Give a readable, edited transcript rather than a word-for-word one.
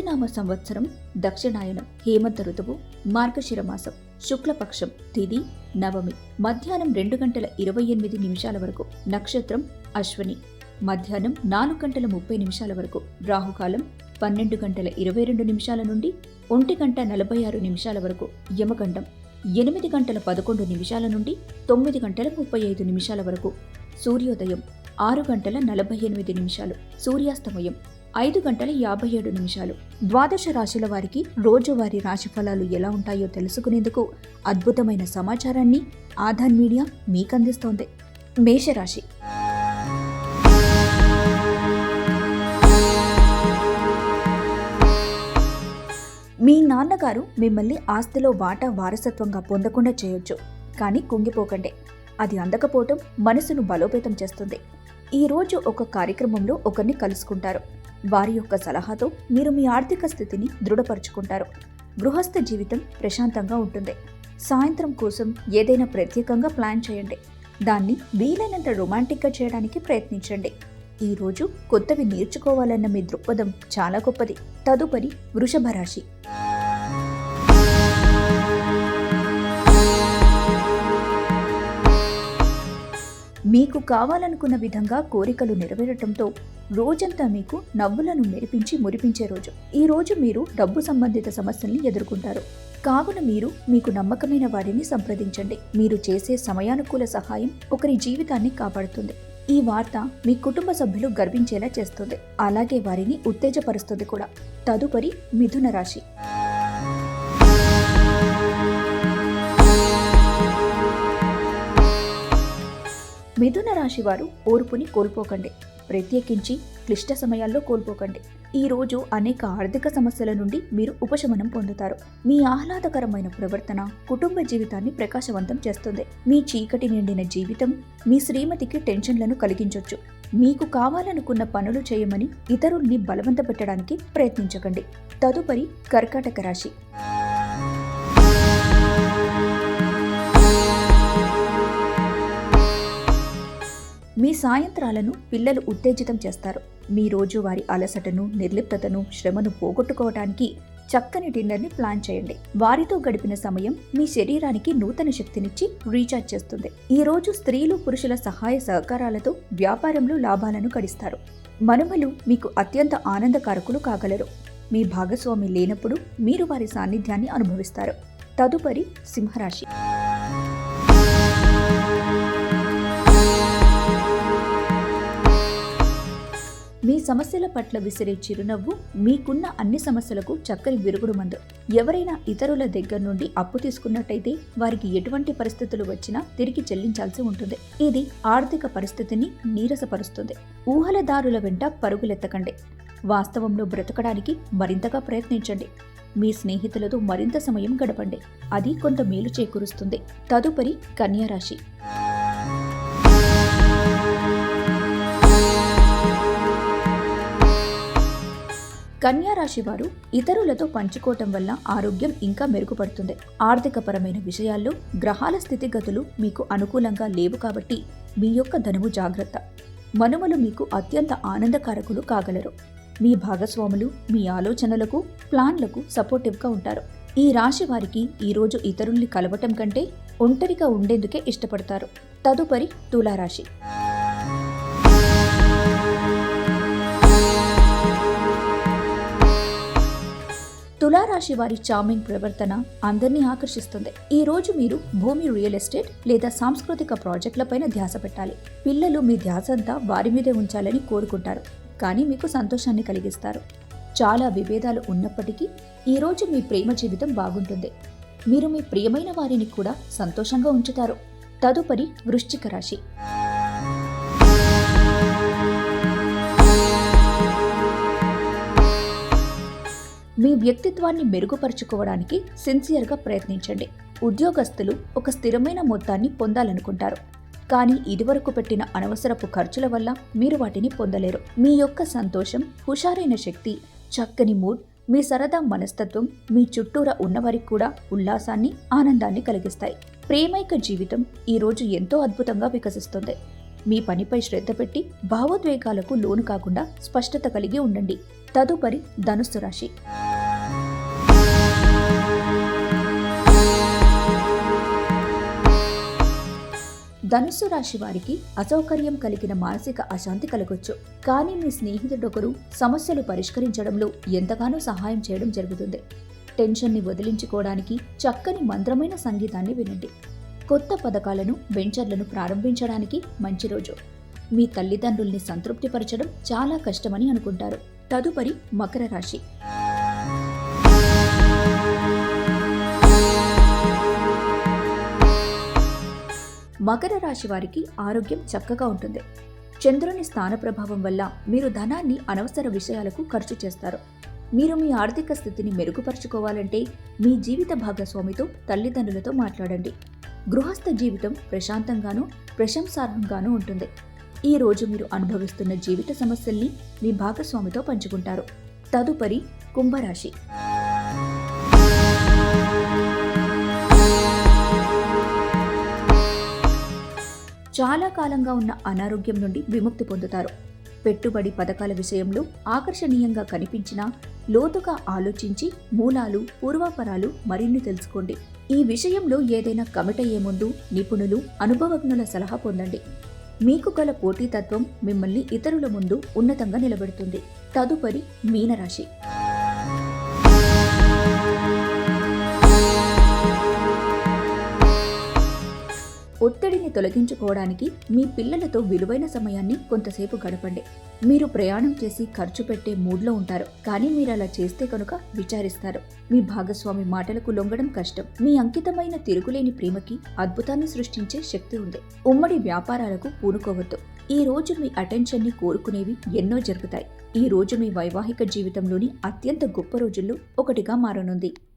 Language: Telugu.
క్రోధినామ సంవత్సరం దక్షిణాయనం హేమంత ఋతువు మార్గశిర మాసం శుక్లపక్షం తిథి నవమి మధ్యాహ్నం 2:28 వరకు నక్షత్రం అశ్వని మధ్యాహ్నం 4:30 వరకు రాహుకాలం 12:22 నుండి 1:46 వరకు యమగండం 8:11 నుండి 9:35 వరకు సూర్యోదయం 6:48 సూర్యాస్తమయం 5:57 ద్వాదశ రాశుల వారికి రోజువారీ రాశిఫలాలు ఎలా ఉంటాయో తెలుసుకునేందుకు అద్భుతమైన సమాచారాన్ని ఆధాన్ మీడియా మీకందిస్తోంది. మేషరాశి. మీ నాన్నగారు మిమ్మల్ని ఆస్తిలో వాటా వారసత్వంగా పొందకుండా చేయొచ్చు, కానీ కుంగిపోకండి. అది అందకపోవటం మనసును బలోపేతం చేస్తుంది. ఈరోజు ఒక కార్యక్రమంలో ఒకరిని కలుసుకుంటారు. వారి యొక్క సలహాతో మీరు మీ ఆర్థిక స్థితిని దృఢపరుచుకుంటారు. గృహస్థ జీవితం ప్రశాంతంగా ఉంటుంది. సాయంత్రం కోసం ఏదైనా ప్రత్యేకంగా ప్లాన్ చేయండి. దాన్ని వీలైనంత రొమాంటిక్గా చేయడానికి ప్రయత్నించండి. ఈరోజు కొత్తవి నేర్చుకోవాలన్న మీ దృక్పథం చాలా గొప్పది. తదుపరి వృషభ రాశి. మీకు కావాలనుకున్న విధంగా కోరికలు నెరవేరటంతో రోజంతా మీకు నవ్వులను మెరిపించి మురిపించే రోజు. ఈ రోజు మీరు డబ్బు సంబంధిత సమస్యల్ని ఎదుర్కొంటారు. కావున మీరు మీకు నమ్మకమైన వారిని సంప్రదించండి. మీరు చేసే సమయానుకూల సహాయం ఒకరి జీవితాన్ని కాపాడుతుంది. ఈ వార్త మీ కుటుంబ సభ్యులు గర్వించేలా చేస్తుంది, అలాగే వారిని ఉత్తేజపరుస్తుంది కూడా. తదుపరి మిథున రాశి. మిథున రాశి వారు ఓర్పుని కోల్పోకండి. ప్రత్యేకించి క్లిష్ట సమయాల్లో కోల్పోకండి. ఈ రోజు అనేక ఆర్థిక సమస్యల నుండి మీరు ఉపశమనం పొందుతారు. మీ ఆహ్లాదకరమైన ప్రవర్తన కుటుంబ జీవితాన్ని ప్రకాశవంతం చేస్తుంది. మీ చీకటి నిండిన జీవితం మీ శ్రీమతికి టెన్షన్లను కలిగించొచ్చు. మీకు కావాలనుకున్న పనులు చేయమని ఇతరుల్ని బలవంత పెట్టడానికి ప్రయత్నించకండి. తదుపరి కర్కాటక రాశి. మీ సాయంత్రాలను పిల్లలు ఉత్తేజితం చేస్తారు. మీ రోజువారి అలసటను, నిర్లిప్తతను, శ్రమను పోగొట్టుకోవటానికి చక్కని డిన్నర్ని ప్లాన్ చేయండి. వారితో గడిపిన సమయం మీ శరీరానికి నూతన శక్తినిచ్చి రీఛార్జ్ చేస్తుంది. ఈ రోజు స్త్రీలు పురుషుల సహాయ సహకారాలతో వ్యాపారంలో లాభాలను గడిస్తారు. మనుమలు మీకు అత్యంత ఆనందకారకులు కాగలరు. మీ భాగస్వామి లేనప్పుడు మీరు వారి సాన్నిధ్యాన్ని అనుభవిస్తారు. తదుపరి సింహరాశి. మీ సమస్యల పట్ల విసిరే చిరునవ్వు మీకున్న అన్ని సమస్యలకు చక్కని విరుగుడు మందు. ఎవరైనా ఇతరుల దగ్గర నుండి అప్పు తీసుకున్నట్టయితే వారికి ఎటువంటి పరిస్థితులు వచ్చినా తిరిగి చెల్లించాల్సి ఉంటుంది. ఇది ఆర్థిక పరిస్థితిని నీరసపరుస్తుంది. ఊహలదారుల వెంట పరుగులెత్తకండి. వాస్తవంలో బ్రతకడానికి మరింతగా ప్రయత్నించండి. మీ స్నేహితులతో మరింత సమయం గడపండి. అది కొంత మేలు చేకూరుస్తుంది. తదుపరి కన్యా రాశి. కన్యా రాశి వారు ఇతరులతో పంచుకోవటం వల్ల ఆరోగ్యం ఇంకా మెరుగుపడుతుంది. ఆర్థికపరమైన విషయాల్లో గ్రహాల స్థితిగతులు మీకు అనుకూలంగా లేవు కాబట్టి మీ యొక్క ధనము జాగ్రత్త. మనుమలు మీకు అత్యంత ఆనందకారకులు కాగలరు. మీ భాగస్వాములు మీ ఆలోచనలకు, ప్లాన్లకు సపోర్టివ్గా ఉంటారు. ఈ రాశి వారికి ఈరోజు ఇతరుల్ని కలవటం కంటే ఒంటరిగా ఉండేందుకే ఇష్టపడతారు. తదుపరి తులారాశి. తులారాశి వారి చార్మింగ్ ప్రవర్తన అందరినీ ఆకర్షిస్తుంది. ఈ రోజు మీరు భూమి, రియల్ ఎస్టేట్ లేదా సాంస్కృతిక ప్రాజెక్టులపైన ధ్యాస పెట్టాలి. పిల్లలు మీ ధ్యాస అంతా వారి మీదే ఉంచాలని కోరుకుంటారు, కానీ మీకు సంతోషాన్ని కలిగిస్తారు. చాలా విభేదాలు ఉన్నప్పటికీ ఈ రోజు మీ ప్రేమ జీవితం బాగుంటుంది. మీరు మీ ప్రియమైన వారిని కూడా సంతోషంగా ఉంచుతారు. తదుపరి వృశ్చిక రాశి. మీ వ్యక్తిత్వాన్ని మెరుగుపరుచుకోవడానికి సిన్సియర్గా ప్రయత్నించండి. ఉద్యోగస్తులు ఒక స్థిరమైన మొత్తాన్ని పొందాలనుకుంటారు, కానీ ఇదివరకు పెట్టిన అనవసరపు ఖర్చుల వల్ల మీరు వాటిని పొందలేరు. మీ యొక్క సంతోషం, హుషారైన శక్తి, చక్కని మూడ్, మీ సరదా మనస్తత్వం మీ చుట్టూరా ఉన్నవారికి కూడా ఉల్లాసాన్ని, ఆనందాన్ని కలిగిస్తాయి. ప్రేమైక జీవితం ఈరోజు ఎంతో అద్భుతంగా వికసిస్తుంది. మీ పనిపై శ్రద్ధ పెట్టి భావోద్వేగాలకు లోను కాకుండా స్పష్టత కలిగి ఉండండి. తదుపరి ధనుస్సు రాశి. ధనుస్సు రాశి వారికి అసౌకర్యం కలిగిన మానసిక అశాంతి కలగొచ్చు. కానీ మీ స్నేహితుడొకరు సమస్యలు పరిష్కరించడంలో ఎంతగానో సహాయం చేయడం జరుగుతుంది. టెన్షన్ని వదిలించుకోవడానికి చక్కని మంత్రమైన సంగీతాన్ని వినండి. కొత్త పథకాలను, వెంచర్లను ప్రారంభించడానికి మంచి రోజు. మీ తల్లిదండ్రుల్ని సంతృప్తిపరచడం చాలా కష్టమని అనుకుంటారు. తదుపరి మకర రాశి. మకర రాశి వారికి ఆరోగ్యం చక్కగా ఉంటుంది. చంద్రుని స్థాన ప్రభావం వల్ల మీరు ధనాన్ని అనవసర విషయాలకు ఖర్చు చేస్తారు. మీరు మీ ఆర్థిక స్థితిని మెరుగుపరుచుకోవాలంటే మీ జీవిత భాగస్వామితో, తల్లిదండ్రులతో మాట్లాడండి. గృహస్థ జీవితం ప్రశాంతంగానూ, ప్రశంసార్హంగానూ ఉంటుంది. ఈ రోజు మీరు అనుభవిస్తున్న జీవిత సమస్యల్ని మీ భాగస్వామితో పంచుకుంటారు. తదుపరి కుంభరాశి. చాలా కాలంగా ఉన్న అనారోగ్యం నుండి విముక్తి పొందుతారు. పెట్టుబడి పథకాల విషయంలో ఆకర్షణీయంగా కనిపించినా లోతుగా ఆలోచించి మూలాలు, పూర్వాపరాలు మరిన్ని తెలుసుకోండి. ఈ విషయంలో ఏదైనా కమిట్ అయ్యే ముందు నిపుణులు, అనుభవజ్ఞుల సలహా పొందండి. మీకు గల పోటీతత్వం మిమ్మల్ని ఇతరుల ముందు ఉన్నతంగా నిలబెడుతుంది. తదుపరి మీనరాశి. ఒత్తిడిని తొలగించుకోవడానికి మీ పిల్లలతో విలువైన సమయాన్ని కొంతసేపు గడపండి. మీరు ప్రయాణం చేసి ఖర్చు పెట్టే మూడ్లో ఉంటారు, కానీ మీరు అలా చేస్తే కనుక విచారిస్తారు. మీ భాగస్వామి మాటలకు లొంగడం కష్టం. మీ అంకితమైన తిరుగులేని ప్రేమకి అద్భుతాన్ని సృష్టించే శక్తి ఉంది. ఉమ్మడి వ్యాపారాలకు పూనుకోవద్దు. ఈ రోజు మీ అటెన్షన్ని కోరుకునేవి ఎన్నో జరుగుతాయి. ఈ రోజు మీ వైవాహిక జీవితంలోని అత్యంత గొప్ప రోజుల్లో ఒకటిగా మారనుంది.